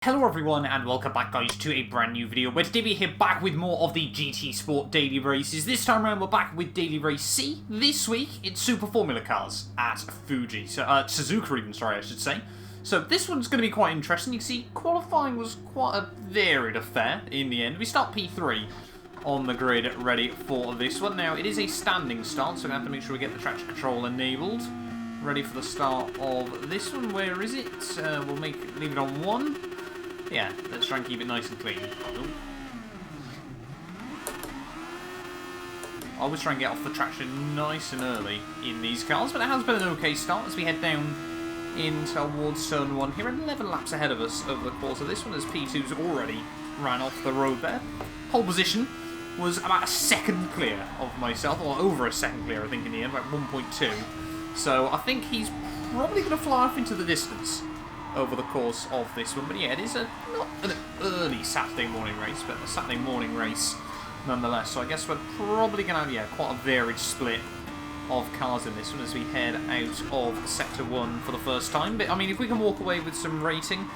Hello everyone and welcome back guys to a brand new video where today we're here back with more of the GT Sport daily races. This time around we're back with daily race C. This week it's Super Formula cars at SUZUKA even, sorry I should say. So this one's going to be quite interesting. You can see qualifying was quite a varied affair in the end. We start P3 on the grid ready for this one. Now it is a standing start so we have to make sure we get the traction control enabled. Ready for the start of this one. Where is it? We'll leave it on 1. Yeah, let's try and keep it nice and clean. I always try and get off the traction nice and early in these cars, but it has been an okay start as we head down in towards turn 1 here, 11 laps ahead of us over the course of this one as P2's already ran off the road there. Pole position was about a second clear of myself, or over a second clear I think in the end, about 1.2. So I think he's probably going to fly off into the distance over the course of this one. But yeah, it is not an early Saturday morning race, but a Saturday morning race nonetheless. So I guess we're probably going to have, quite a varied split of cars in this one as we head out of Sector 1 for the first time. But I mean, if we can walk away with some rating,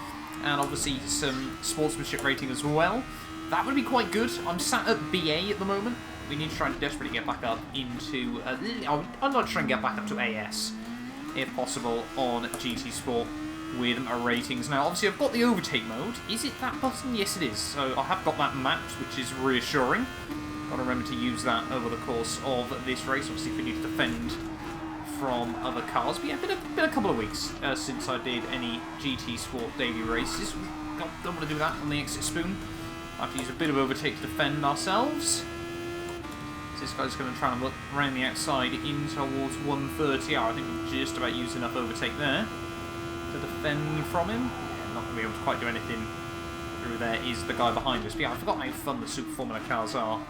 and obviously some sportsmanship rating as well, that would be quite good. I'm sat at BA at the moment. We need to try and desperately get back up into... I'd like to try and get back up to AS, if possible, on GT Sport with my ratings. Now, obviously, I've got the overtake mode. Is it that button? Yes, it is. So I have got that mapped, which is reassuring. Got to remember to use that over the course of this race. Obviously, if we need to defend from other cars. But yeah, been a couple of weeks since I did any GT Sport daily races. Don't want to do that on the exit spoon. I have to use a bit of overtake to defend ourselves. So this guy's going to try and look around the outside in towards 130. I think we've just about used enough overtake there to defend from him. Yeah, not going to be able to quite do anything through there is the guy behind us. But yeah, I forgot how fun the Super Formula cars are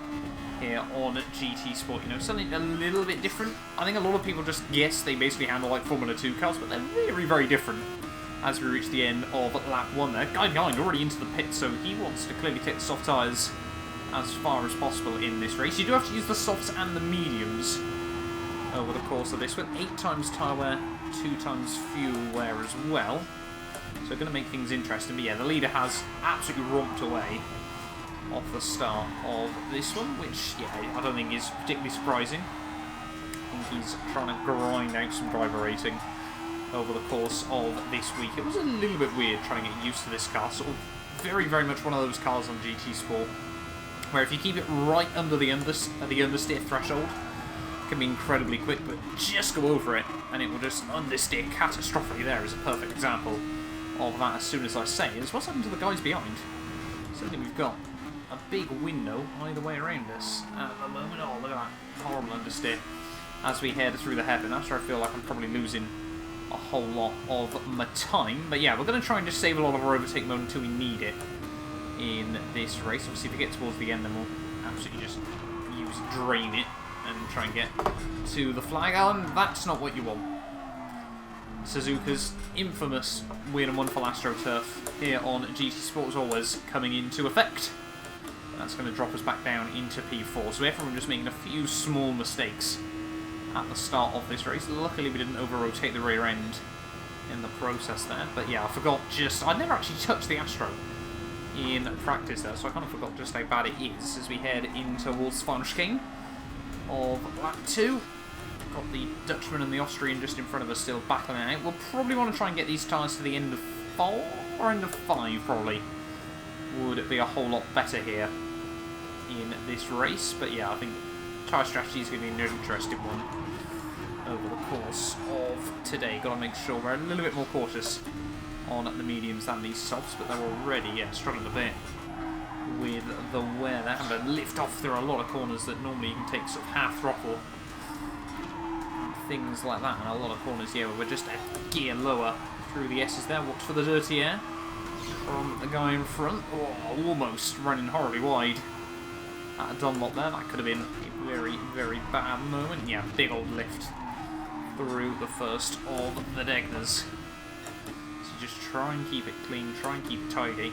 here on GT Sport. You know, something a little bit different. I think a lot of people just guess they basically handle like Formula 2 cars, but they're very, very different as we reach the end of lap 1 there. Guy behind already into the pit, so he wants to clearly take the soft tyres as far as possible in this race. You do have to use the softs and the mediums over the course of this one. 8 times tyre wear, 2 times fuel wear as well. So going to make things interesting. But yeah, the leader has absolutely romped away off the start of this one, which, yeah, I don't think is particularly surprising. I think he's trying to grind out some driver rating over the course of this week. It was a little bit weird trying to get used to this car. Sort of very, very much one of those cars on GT Sport where if you keep it right under the understeer threshold, it can be incredibly quick, but just go over it and it will just understeer catastrophically. There is a perfect example of that as soon as I say it. What's happened to the guys behind? Certainly we've got a big window either way around us at the moment. Oh, look at that horrible understeer as we head through the hairpin. That's where I feel like I'm probably losing a whole lot of my time. But yeah, we're going to try and just save a lot of our overtake mode until we need it in this race. Obviously, if we get towards the end, then we'll absolutely just drain it and try and get to the flag. Alan, that's not what you want. Suzuka's infamous win and 1 for AstroTurf here on GT Sport as always coming into effect. That's going to drop us back down into P4. So everyone just making a few small mistakes at the start of this race. Luckily we didn't over-rotate the rear end in the process there. But yeah, I forgot I never actually touched the Astro in practice there, so I kind of forgot just how bad it is as we head in towards the final chicane of lap 2. Got the Dutchman and the Austrian just in front of us still battling out. We'll probably want to try and get these tyres to the end of 4 or end of 5 probably. Would be a whole lot better here in this race. But yeah, I think tyre strategy is going to be an interesting one over the course of today. Got to make sure we're a little bit more cautious on the mediums than these softs, but they're already struggling a bit with the wear. They're having to lift off through a lot of corners that normally you can take sort of half throttle and things like that, and a lot of corners here where we're just a gear lower through the S's there. Watch for the dirty air from the guy in front. Oh, almost running horribly wide at a Dunlop there. That could have been a very, very bad moment. Yeah, big old lift through the first of the Degners. So just try and keep it clean, try and keep it tidy.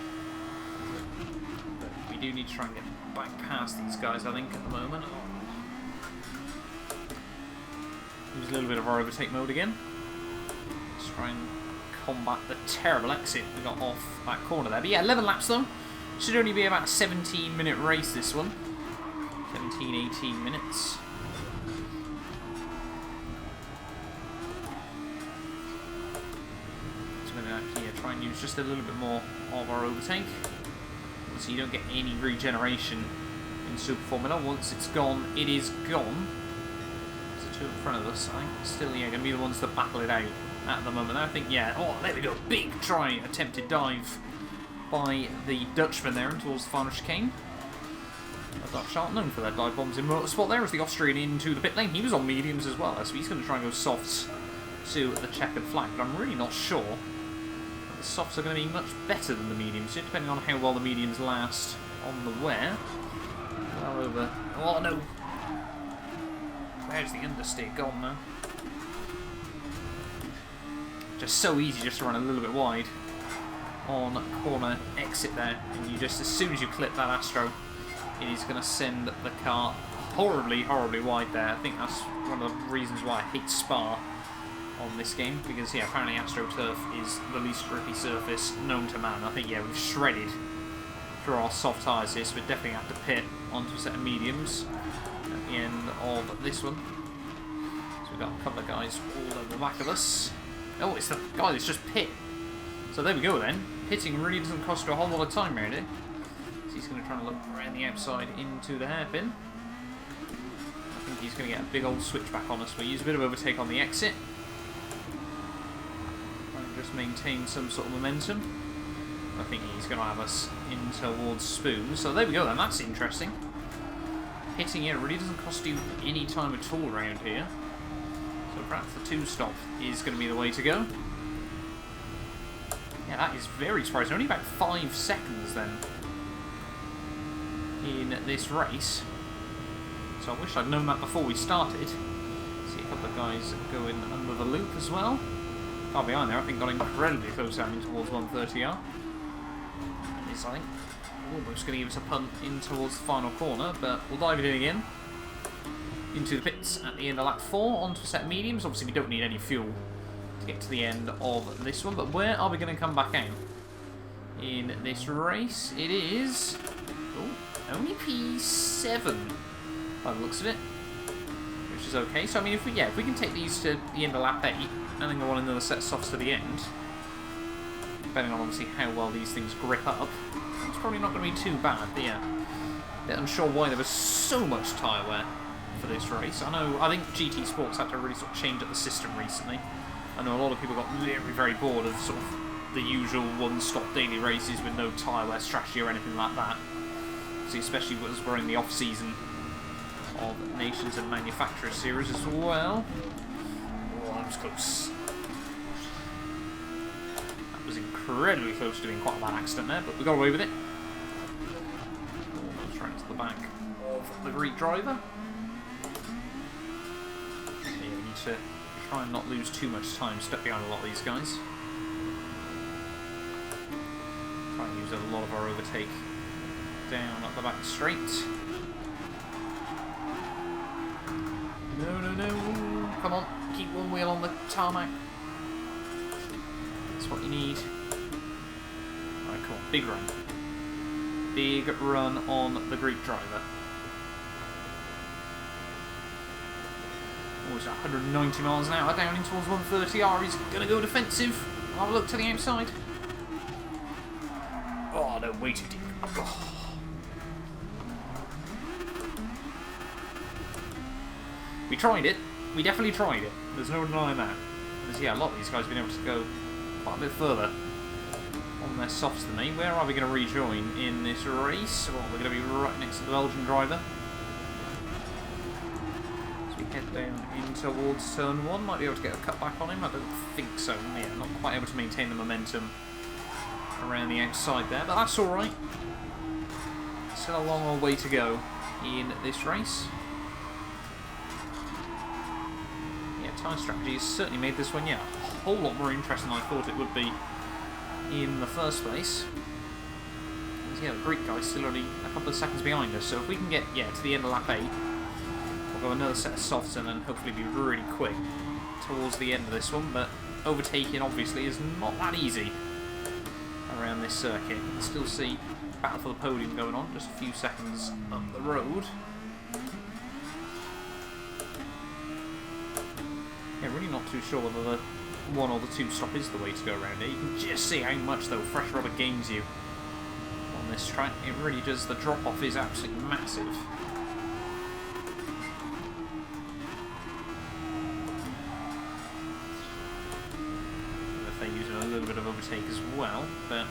But we do need to try and get back past these guys, I think, at the moment. Use a little bit of our overtake mode again. Let's try and combat the terrible exit we got off that corner there. But yeah, 11 laps though. Should only be about a 17-minute race, this one. 17, 18 minutes. So we're going to try and use just a little bit more of our overtake. So you don't get any regeneration in Super Formula. Once it's gone, it is gone. There's two in front of us. I think still, going to be the ones that battle it out at the moment. I think, oh, there we go. Big try, attempted dive by the Dutchman there towards the final chicane. The Dutch aren't known for their dive bombs in motorsport. There is the Austrian into the pit lane. He was on mediums as well, so he's going to try and go softs to the checkered flag. But I'm really not sure that the softs are going to be much better than the mediums, depending on how well the mediums last on the wear. Well over. Oh no! Where's the understeer gone now? Just so easy just to run a little bit wide on corner exit there, and you just, as soon as you clip that Astro, it is going to send the car horribly, horribly wide there. I think that's one of the reasons why I hate Spa on this game, because apparently AstroTurf is the least grippy surface known to man. I think we've shredded through our soft tyres here, so we definitely have to pit onto a set of mediums at the end of this one. So we've got a couple of guys all over the back of us. Oh, it's the guy that's just pit. So there we go then. Pitting really doesn't cost you a whole lot of time, really. So he's going to try and look around the outside into the hairpin. I think he's going to get a big old switchback on us. We'll use a bit of overtake on the exit. And just maintain some sort of momentum. I think he's going to have us in towards Spoon. So there we go then. That's interesting. Pitting here really doesn't cost you any time at all around here. So perhaps the two-stop is going to be the way to go. Yeah, that is very surprising. Only about 5 seconds then in this race. So I wish I'd known that before we started. See a couple of guys going under the loop as well. Far behind there, I think got incredibly close down in towards 130R. And this, I think, almost going to give us a punt in towards the final corner, but we'll dive it in again. Into the pits at the end of lap 4, onto a set of mediums. Obviously we don't need any fuel to get to the end of this one, but where are we going to come back out in this race? It is only P7 by the looks of it, which is okay. So I mean, if we can take these to the end of lap 8 and then go on another set of softs to the end, depending on obviously how well these things grip up, it's probably not going to be too bad. But yeah, a bit unsure why there was so much tyre wear for this race. I think GT Sports had to really sort of change up the system recently. I know a lot of people got very, very bored of sort of the usual one-stop daily races with no tyre wear strategy or anything like that. See, especially as we're in the off-season of Nations and Manufacturers Series as well. Oh, that was close. That was incredibly close to being quite a bad accident there, but we got away with it. Almost right to the back of the Greek driver. Yeah, we need to try and not lose too much time stuck behind a lot of these guys. Try and use a lot of our overtake down up the back straight. No. Come on, keep one wheel on the tarmac. That's what you need. Alright, cool. Big run. Big run on the Greek driver. Oh, it's 190 miles an hour down in towards 130R. He's going to go defensive. I'll have a look to the outside. Oh, no, way too deep. Oh. We tried it. We definitely tried it. There's no denying that. Because, a lot of these guys have been able to go quite a bit further on their softs than me. Where are we going to rejoin in this race? Well, we're going to be right next to the Belgian driver. Head down in towards turn 1. Might be able to get a cut back on him. I don't think so. Yeah, not quite able to maintain the momentum around the outside there, but that's alright. Still a long old way to go in this race. Yeah, tyre strategy has certainly made this one, a whole lot more interesting than I thought it would be in the first place. Because, the Greek guy's still only a couple of seconds behind us, so if we can get, to the end of lap 8, go another set of softs and then hopefully be really quick towards the end of this one, but overtaking, obviously, is not that easy around this circuit. You can still see battle for the podium going on, just a few seconds up the road. Yeah, really not too sure whether the 1 or the 2 stop is the way to go around here. You can just see how much, though, fresh rubber gains you on this track. It really does. The drop-off is absolutely massive. If they're using a little bit of overtake as well, but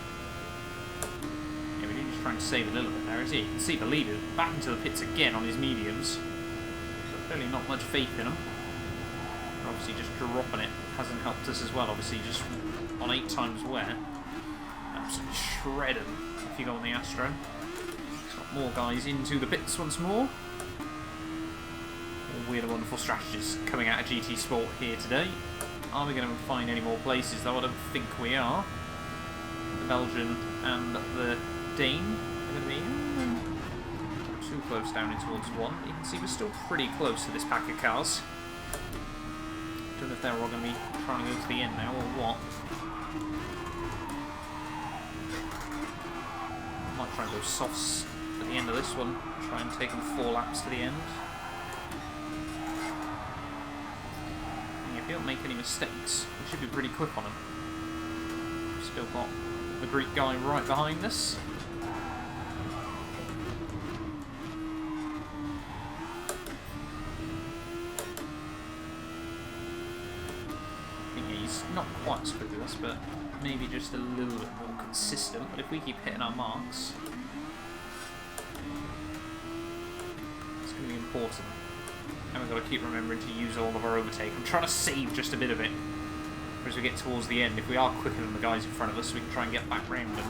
yeah, we're just trying to save a little bit there. As you can see, the leader back into the pits again on his mediums. Clearly not much faith in them. Obviously just dropping it hasn't helped us as well. Obviously just on 8 times wear. Absolutely shredded if you go on the Astro. Got more guys into the pits once more. All weird and wonderful strategies coming out of GT Sport here today. Are we going to find any more places though? I don't think we are. The Belgian and the Dane are going to be too close down in towards 1. You can see we're still pretty close to this pack of cars. I don't know if they're all going to be trying to go to the end now or what. I might try and go softs at the end of this one. Try and take them 4 laps to the end. And if you don't make any mistakes, we should be pretty quick on them. Still got the Greek guy right behind us. Not quite as quick as us, but maybe just a little bit more consistent. But if we keep hitting our marks, it's going to be important. And we've got to keep remembering to use all of our overtake. I'm trying to save just a bit of it. As we get towards the end, if we are quicker than the guys in front of us, we can try and get back round them.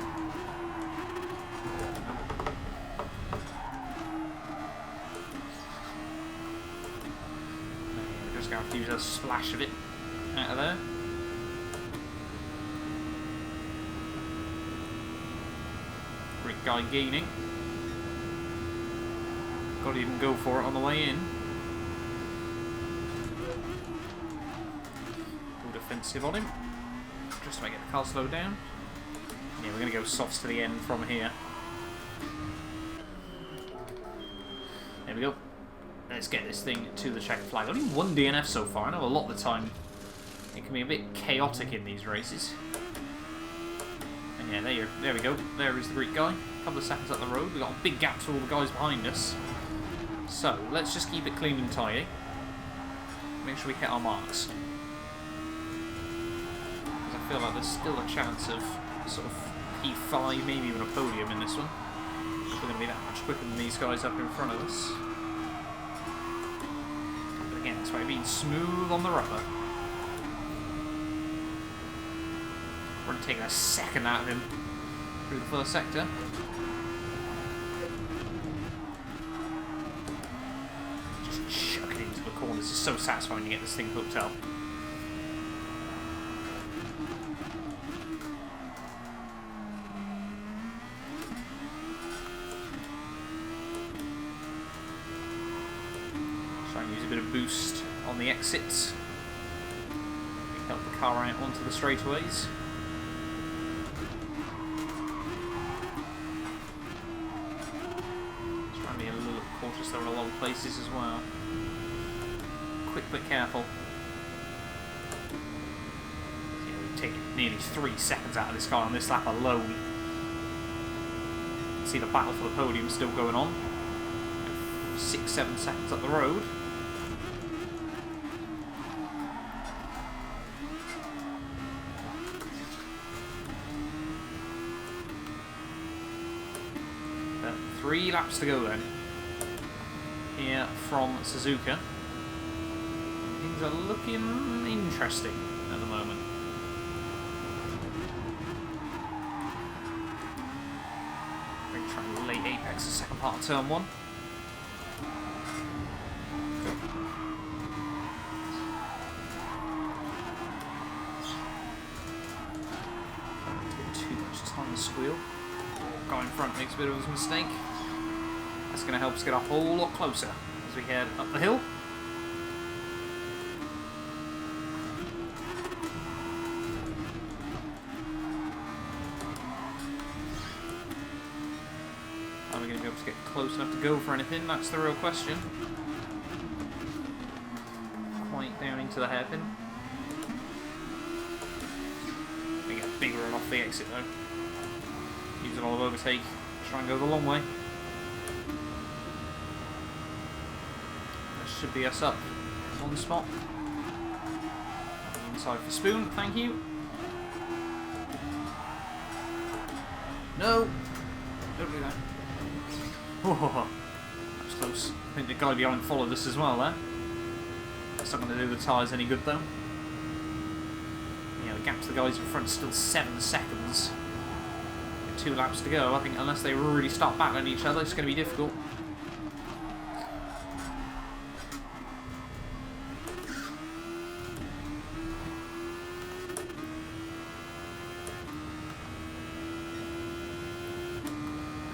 We're just going to have to use a splash of it out of there. Guy gaining. Got to even go for it on the way in. All defensive on him. Just to make the car slow down. Yeah, we're going to go softs to the end from here. There we go. Let's get this thing to the checkered flag. Only 1 DNF so far. I know a lot of the time it can be a bit chaotic in these races. And yeah, there we go. There is the Greek guy. A couple of seconds up the road. We've got a big gap to all the guys behind us. So, let's just keep it clean and tidy. Make sure we hit our marks. Because I feel like there's still a chance of sort of P5, maybe even a podium in this one. We're going to be that much quicker than these guys up in front of us. But again, that's why being smooth on the rubber. We're only taking a second out of him through the first sector. Just chuck it into the corners. It's so satisfying to get this thing hooked up. Try and use a bit of boost on the exits. Help the car out onto the straightaways. Cautious though in a lot of places as well. Quick but careful. Yeah, we've taken nearly 3 seconds out of this car on this lap alone. See the battle for the podium still going on. 6-7 seconds up the road. But 3 laps to go then. Here from SUZUKA. Things are looking interesting at the moment. We're going to try and late apex the second part of turn 1. Don't take too much time to squeal. Guy in front makes a bit of a mistake. That's going to help us get a whole lot closer as we head up the hill. Are we going to be able to get close enough to go for anything? That's the real question. Quite down into the hairpin. We get a big run off the exit though. Use an all overtake. Try and go the long way. That should be us up on the spot. Inside for Spoon, thank you. No! Don't do that. Oh, that was close. I think the guy behind followed us as well there. That's not going to do the tyres any good though. Yeah, the gap to the guys in front is still 7 seconds. 2 laps to go. I think unless they really start battling each other, it's going to be difficult.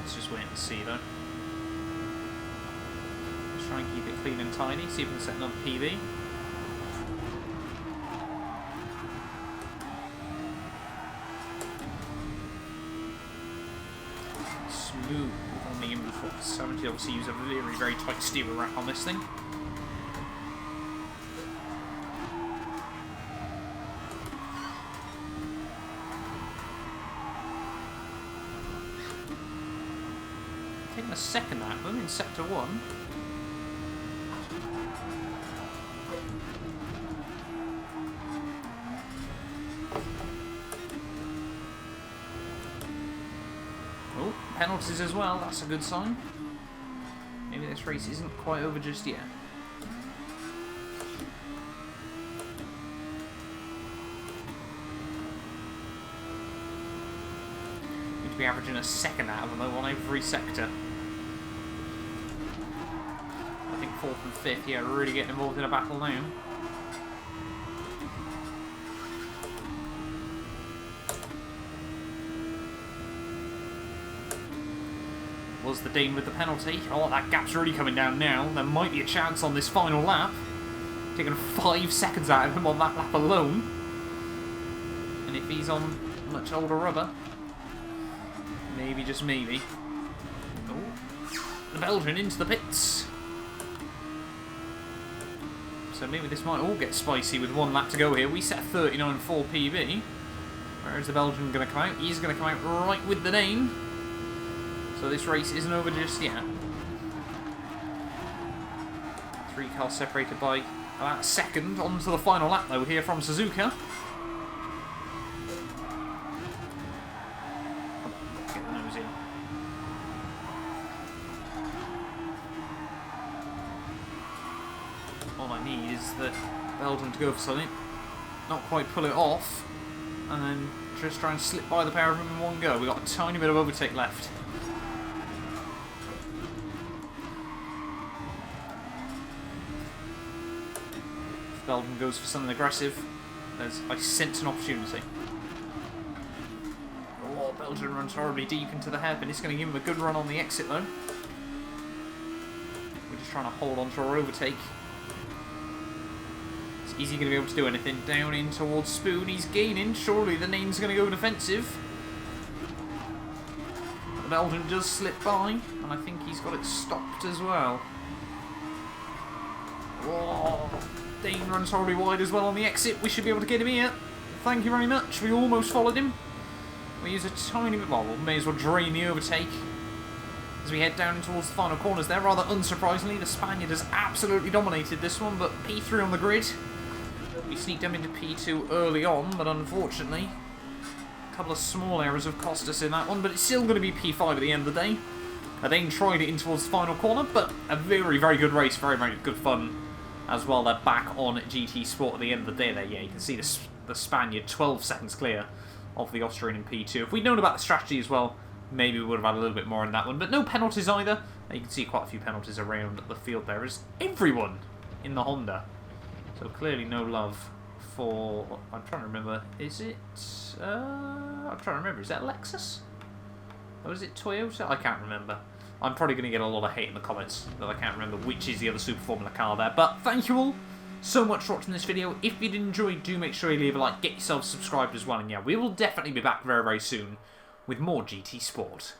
Let's just wait and see though. Let's try and keep it clean and tidy, see if we can set another PB. Smooth on the input. 70 obviously use a very tight steering rack on this thing. Taking a second at them in sector 1. Penalties as well, that's a good sign. Maybe this race isn't quite over just yet. Need to be averaging a second out of them though on every sector. I think 4th and 5th, yeah, really getting involved in a battle now. Was the Dane with the penalty. Oh, that gap's really coming down now. There might be a chance on this final lap. Taking 5 seconds out of him on that lap alone. And if he's on much older rubber, maybe, just maybe. Oh, the Belgian into the pits. So maybe this might all get spicy with 1 lap to go here. We set 39.4 PB. Where is the Belgian going to come out? He's going to come out right with the Dane. So this race isn't over just yet. 3 cars separated by about a second. On to the final lap though here from SUZUKA. Get the nose in. All I need is the Belgian to go for something. Not quite pull it off. And then just try and slip by the pair of them in one go. We've got a tiny bit of overtake left. Belgium goes for something aggressive. I sense an opportunity. Oh, Belgium runs horribly deep into the hairpin. It's going to give him a good run on the exit though. We're just trying to hold on to our overtake. Is Easy going to be able to do anything? Down in towards Spoon. He's gaining. Surely the name's going to go defensive. The Belgian does slip by, and I think he's got it stopped as well. Whoa. Dane runs horribly wide as well on the exit. We should be able to get him here. Thank you very much. We almost followed him. We use a tiny bit. Well, we may as well drain the overtake as we head down towards the final corners there. Rather unsurprisingly, the Spaniard has absolutely dominated this one, but P3 on the grid. We sneaked them into P2 early on, but unfortunately, a couple of small errors have cost us in that one, but it's still going to be P5 at the end of the day. Dane tried it in towards the final corner, but a very, very good race. Very, very good fun. As well, they're back on GT Sport at the end of the day there. Yeah, you can see the Spaniard 12 seconds clear of the Austrian in P2. If we'd known about the strategy as well, maybe we would have had a little bit more in that one. But no penalties either. You can see quite a few penalties around the field there. Is everyone in the Honda. So clearly no love for... I'm trying to remember. Is it... I'm trying to remember. Is that Lexus? Or is it Toyota? I can't remember. I'm probably going to get a lot of hate in the comments that I can't remember which is the other Super Formula car there. But thank you all so much for watching this video. If you did enjoy, do make sure you leave a like, get yourself subscribed as well. And yeah, we will definitely be back very, very soon with more GT Sport.